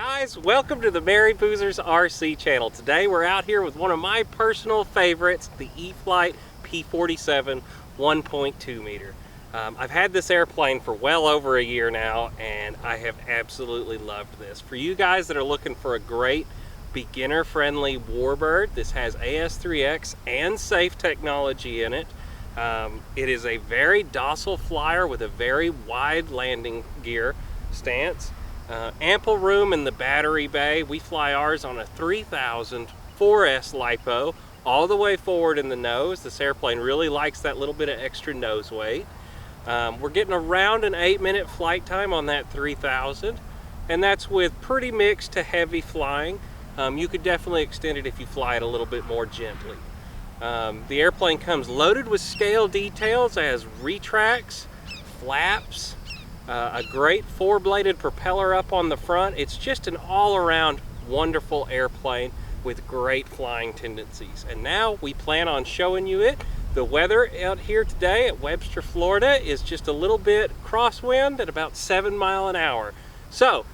Guys, welcome to the Merry Boozers RC channel. Today we're out here with one of my personal favorites, the E-Flite P-47 1.2 meter. I've had this airplane for well over a year now, and I have absolutely loved this. For you guys that are looking for a great beginner-friendly warbird, this has AS3X and safe technology in it. It is a very docile flyer with a very wide landing gear stance. Ample room in the battery bay. We fly ours on a 3000 4S LiPo all the way forward in the nose. This airplane really likes that little bit of extra nose weight. We're getting around an 8-minute flight time on that 3000, and that's with pretty mixed to heavy flying. You could definitely extend it if you fly it a little bit more gently. The airplane comes loaded with scale details as retracts, flaps, a great 4-bladed propeller up on the front. It's just an all-around wonderful airplane with great flying tendencies. And now we plan on showing you it. The weather out here today at Webster, Florida is just a little bit crosswind at about 7 miles an hour. So,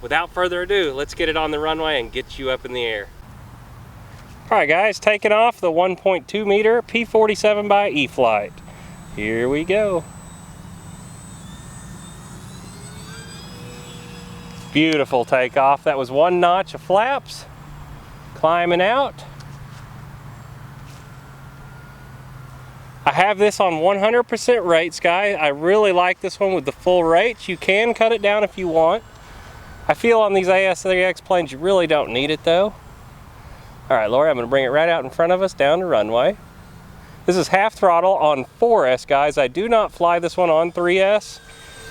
without further ado, let's get it on the runway and get you up in the air. Alright guys, taking off the 1.2 meter P-47 by E-Flite. Here we go. Beautiful takeoff. That was one notch of flaps. Climbing out. I have this on 100% rates, guys. I really like this one with the full rates. You can cut it down if you want. I feel on these AS3X planes you really don't need it though. Alright, Lori, I'm going to bring it right out in front of us down the runway. This is half throttle on 4S, guys. I do not fly this one on 3S.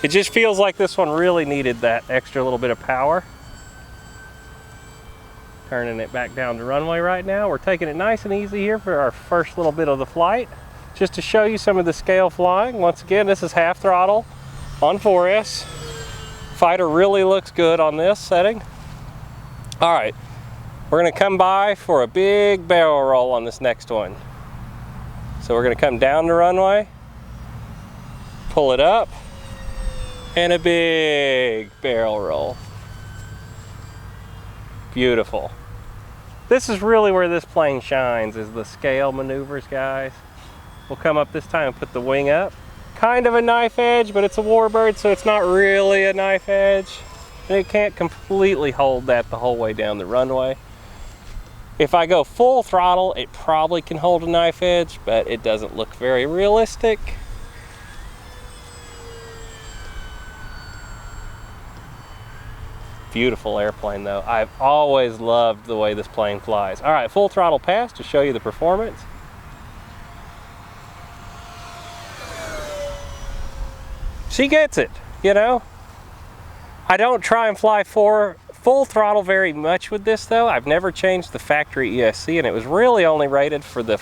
It just feels like this one really needed that extra little bit of power. Turning it back down the runway right now. We're taking it nice and easy here for our first little bit of the flight. Just to show you some of the scale flying. Once again, this is half throttle on 4S. Fighter really looks good on this setting. All right, we're gonna come by for a big barrel roll on this next one. So we're gonna come down the runway, pull it up, and a big barrel roll. Beautiful. This is really where this plane shines, is the scale maneuvers, guys. We'll come up this time and put the wing up. Kind of a knife edge, but it's a warbird, so it's not really a knife edge. And it can't completely hold that the whole way down the runway. If I go full throttle, it probably can hold a knife edge, but it doesn't look very realistic. Beautiful airplane though. I've always loved the way this plane flies. All right, full throttle pass to show you the performance. She gets it, you know. I don't try and fly full throttle very much with this though. I've never changed the factory ESC, and it was really only rated for the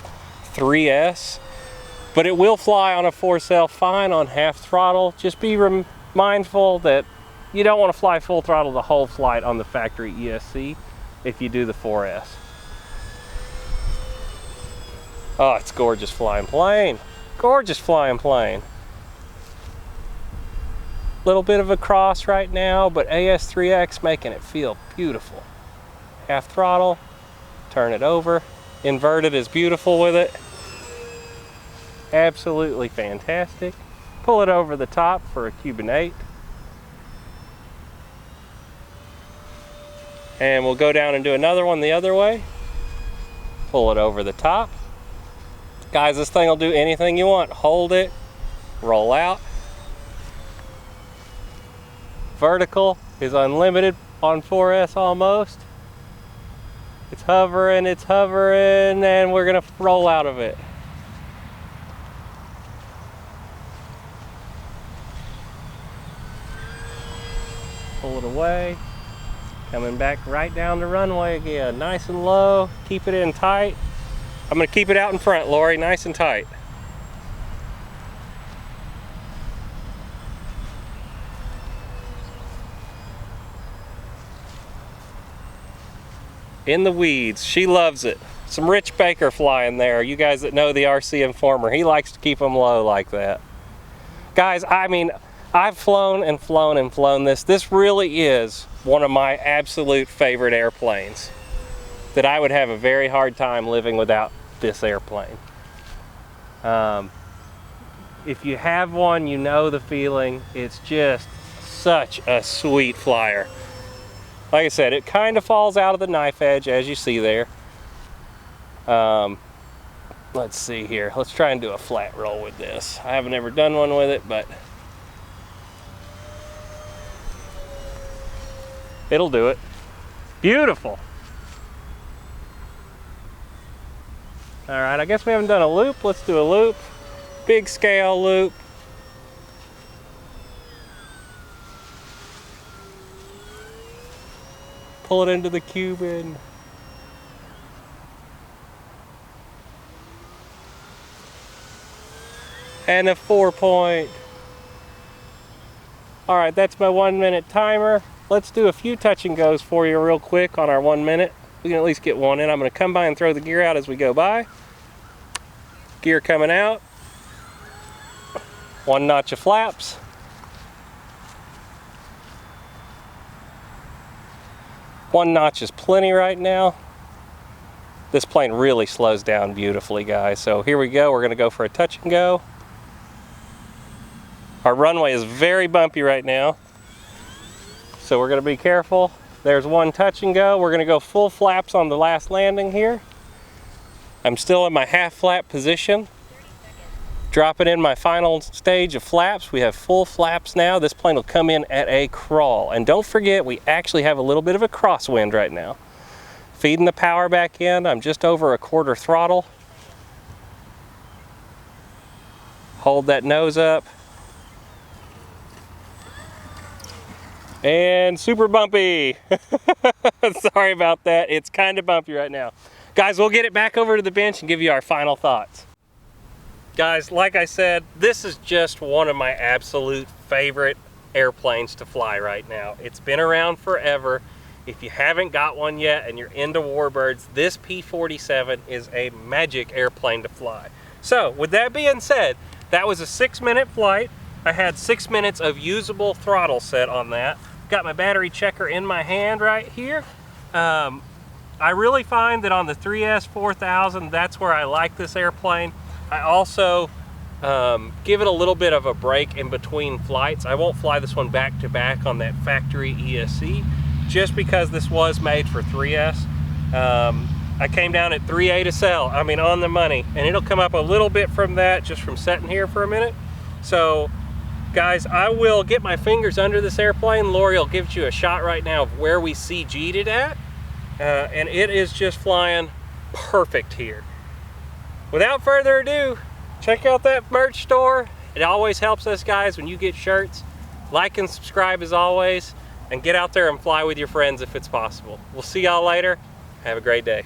3S. But it will fly on a 4-cell fine on half throttle. Just be mindful that you don't want to fly full throttle the whole flight on the factory ESC if you do the 4S. Oh, it's gorgeous flying plane. Gorgeous flying plane. Little bit of a cross right now, but AS3X making it feel beautiful. Half throttle, turn it over. Inverted is beautiful with it. Absolutely fantastic. Pull it over the top for a Cuban 8. And we'll go down and do another one the other way. Pull it over the top. Guys, this thing will do anything you want. Hold it, roll out. Vertical is unlimited on 4S almost. It's hovering, and we're gonna roll out of it. Pull it away. Coming back right down the runway again, nice and low, keep it in tight. I'm gonna keep it out in front, Lori, nice and tight. In the weeds, she loves it. Some Rich Baker flying there. You guys that know the RC Informer, he likes to keep them low like that. Guys, I mean, I've flown and flown and flown this. This really is one of my absolute favorite airplanes, that I would have a very hard time living without this airplane. If you have one, you know the feeling. It's just such a sweet flyer. Like I said, it kind of falls out of the knife edge, as you see there. Let's see here. Let's try and do a flat roll with this. I haven't ever done one with it, but it'll do it. Beautiful. All right, I guess we haven't done a loop. Let's do a loop. Big scale loop. Pull it into the Cuban. And a 4-point. All right, that's my 1-minute timer. Let's do a few touch and goes for you real quick on our 1 minute. We can at least get one in. I'm gonna come by and throw the gear out as we go by. Gear coming out. 1 notch of flaps. One notch is plenty right now. This plane really slows down beautifully, guys. So here we go. We're gonna go for a touch and go. Our runway is very bumpy right now, so we're gonna be careful. There's 1 touch and go. We're gonna go full flaps on the last landing here. I'm still in my half flap position. Dropping in my final stage of flaps. We have full flaps now. This plane will come in at a crawl. And don't forget, we actually have a little bit of a crosswind right now. Feeding the power back in. I'm just over a 1/4 throttle. Hold that nose up. And super bumpy. Sorry about that. It's kind of bumpy right now. Guys, we'll get it back over to the bench and give you our final thoughts. Guys, like I said, this is just one of my absolute favorite airplanes to fly right now. It's been around forever. If you haven't got one yet and you're into warbirds, this P-47 is a magic airplane to fly. So, with that being said, that was a 6-minute flight. I had 6 minutes of usable throttle set on that. Got my battery checker in my hand right here. I really find that on the 3S 4000, that's where I like this airplane. I also give it a little bit of a break in between flights. I won't fly this one back to back on that factory ESC, just because this was made for 3S. I came down at 3A to sell, I mean on the money, and it'll come up a little bit from that just from sitting here for a minute. So guys, I will get my fingers under this airplane. Lori will give you a shot right now of where we CG'd it at, and it is just flying perfect here. Without further ado, check out that merch store. It always helps us, guys, when you get shirts. Like and subscribe as always, and get out there and fly with your friends if it's possible. We'll see y'all later. Have a great day.